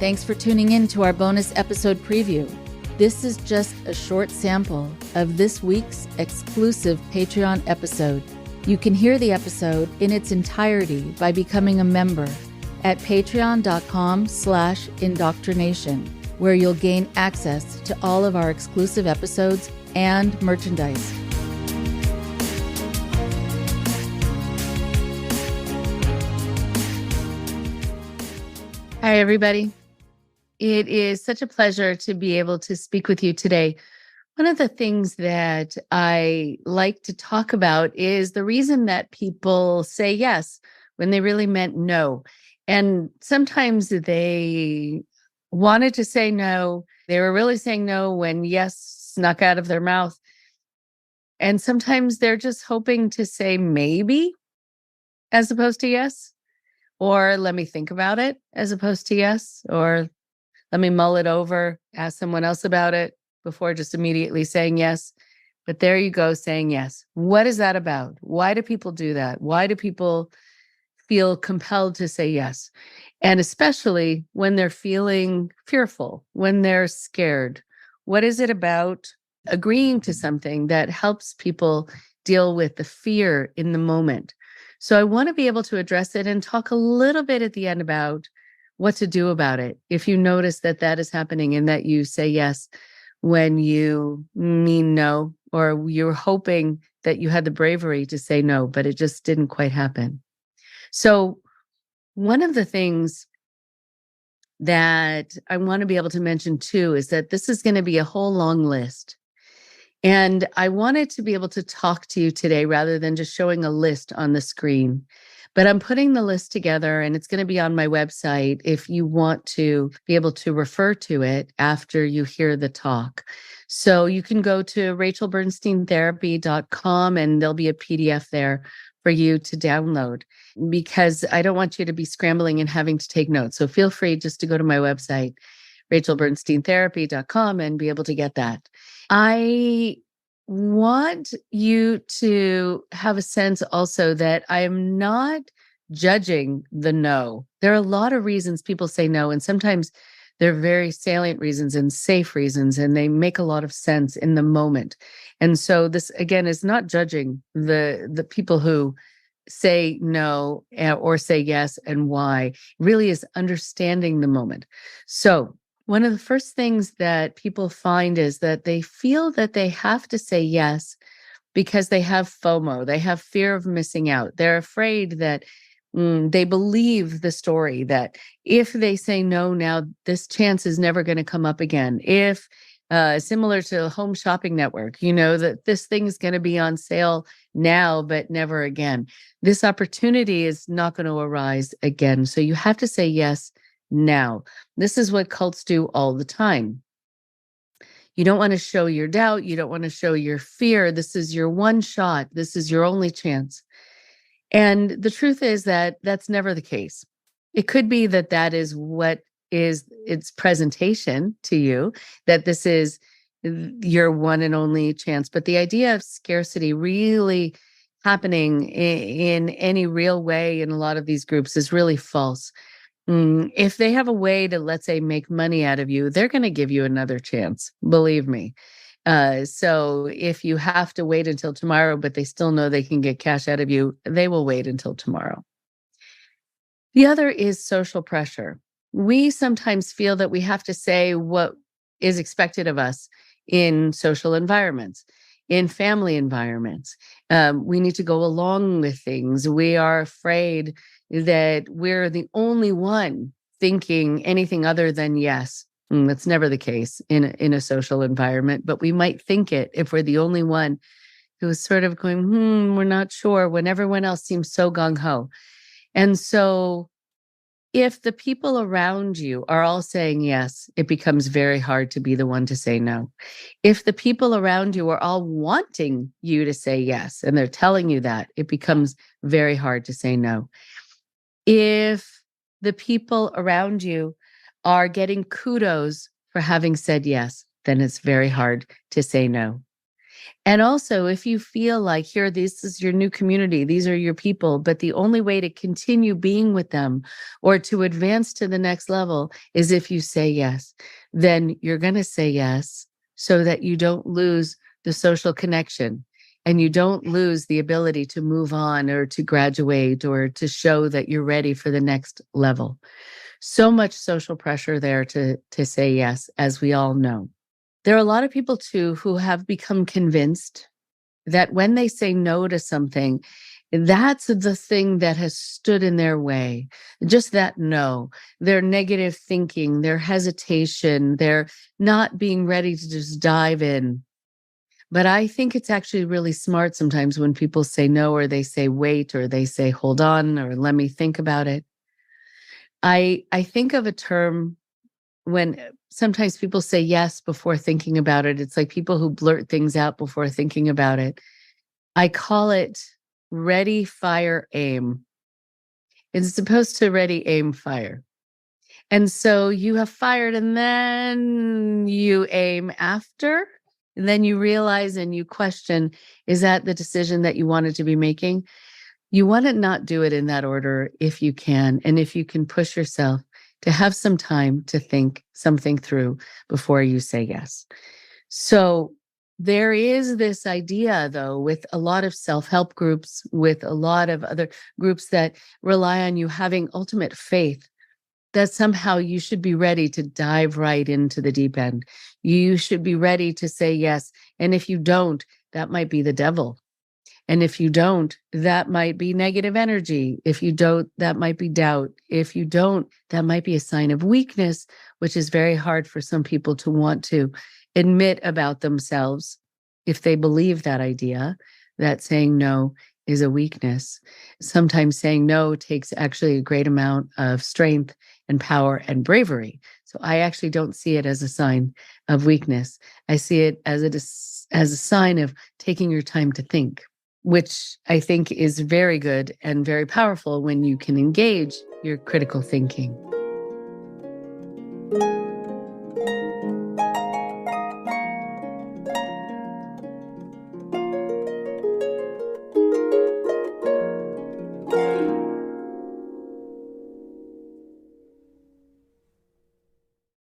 Thanks for tuning in to our bonus episode preview. This is just a short sample of this week's exclusive Patreon episode. You can hear the episode in its entirety by becoming a member at patreon.com/IndoctriNation, where you'll gain access to all of our exclusive episodes and merchandise. Hi, everybody. It is such a pleasure to be able to speak with you today. One of the things that I like to talk about is the reason that people say yes when they really meant no. And sometimes they wanted to say no. They were really saying no when yes snuck out of their mouth. And sometimes they're just hoping to say maybe as opposed to yes, or let me think about it as opposed to yes, or let me mull it over, ask someone else about it before just immediately saying yes. But there you go, saying yes. What is that about? Why do people do that? Why do people feel compelled to say yes? And especially when they're feeling fearful, when they're scared. What is it about agreeing to something that helps people deal with the fear in the moment? So I want to be able to address it and talk a little bit at the end about what to do about it if you notice that that is happening and that you say yes when you mean no, or you're hoping that you had the bravery to say no, but it just didn't quite happen. So one of the things that I want to be able to mention too is that this is going to be a whole long list. And I wanted to be able to talk to you today rather than just showing a list on the screen. But I'm putting the list together and it's going to be on my website if you want to be able to refer to it after you hear the talk. So you can go to rachelbernsteintherapy.com and there'll be a PDF there for you to download, because I don't want you to be scrambling and having to take notes. So feel free just to go to my website, rachelbernsteintherapy.com, and be able to get that. I want you to have a sense also that I am not judging the no. There are a lot of reasons people say no, and sometimes they're very salient reasons and safe reasons, and they make a lot of sense in the moment. And so this, again, is not judging the people who say no or say yes and why. It really is understanding the moment. So one of the first things that people find is that they feel that they have to say yes because they have FOMO. They have fear of missing out. They're afraid that they believe the story that if they say no now, this chance is never going to come up again. If similar to Home Shopping Network, that this thing is going to be on sale now, but never again. This opportunity is not going to arise again. So you have to say yes now. This is what cults do all the time. You don't want to show your doubt. You don't want to show your fear. This is your one shot. This is your only chance. And the truth is that that's never the case. It could be that that is what is its presentation to you, that this is your one and only chance. But the idea of scarcity really happening in any real way in a lot of these groups is really false. If they have a way to, let's say, make money out of you, they're going to give you another chance, believe me. So if you have to wait until tomorrow, but they still know they can get cash out of you, they will wait until tomorrow. The other is social pressure. We sometimes feel that we have to say what is expected of us in social environments, in family environments. We need to go along with things. We are afraid that we're the only one thinking anything other than yes. That's never the case in a social environment, but we might think it if we're the only one who is sort of going, we're not sure, when everyone else seems so gung-ho. And so if the people around you are all saying yes, it becomes very hard to be the one to say no. If the people around you are all wanting you to say yes, and they're telling you that, it becomes very hard to say no. If the people around you are getting kudos for having said yes, then it's very hard to say no. And also, if you feel like here, this is your new community, these are your people, but the only way to continue being with them or to advance to the next level is if you say yes, then you're going to say yes so that you don't lose the social connection and you don't lose the ability to move on or to graduate or to show that you're ready for the next level. So much social pressure there to say yes, as we all know. There are a lot of people too who have become convinced that when they say no to something, that's the thing that has stood in their way. Just that no, their negative thinking, their hesitation, their not being ready to just dive in. But I think it's actually really smart sometimes when people say no, or they say wait, or they say hold on, or let me think about it. I think of a term when sometimes people say yes before thinking about it. It's like people who blurt things out before thinking about it. I call it ready, fire, aim. It's supposed to ready, aim, fire. And so you have fired and then you aim after, and then you realize and you question, is that the decision that you wanted to be making? You want to not do it in that order if you can. And if you can push yourself to have some time to think something through before you say yes. So there is this idea, though, with a lot of self-help groups, with a lot of other groups that rely on you having ultimate faith that somehow you should be ready to dive right into the deep end. You should be ready to say yes. And if you don't, that might be the devil. And if you don't, that might be negative energy. If you don't, that might be doubt. If you don't, that might be a sign of weakness, which is very hard for some people to want to admit about themselves if they believe that idea, that saying no is a weakness. Sometimes saying no takes actually a great amount of strength and power and bravery. So I actually don't see it as a sign of weakness. I see it as a sign of taking your time to think, which I think is very good and very powerful when you can engage your critical thinking.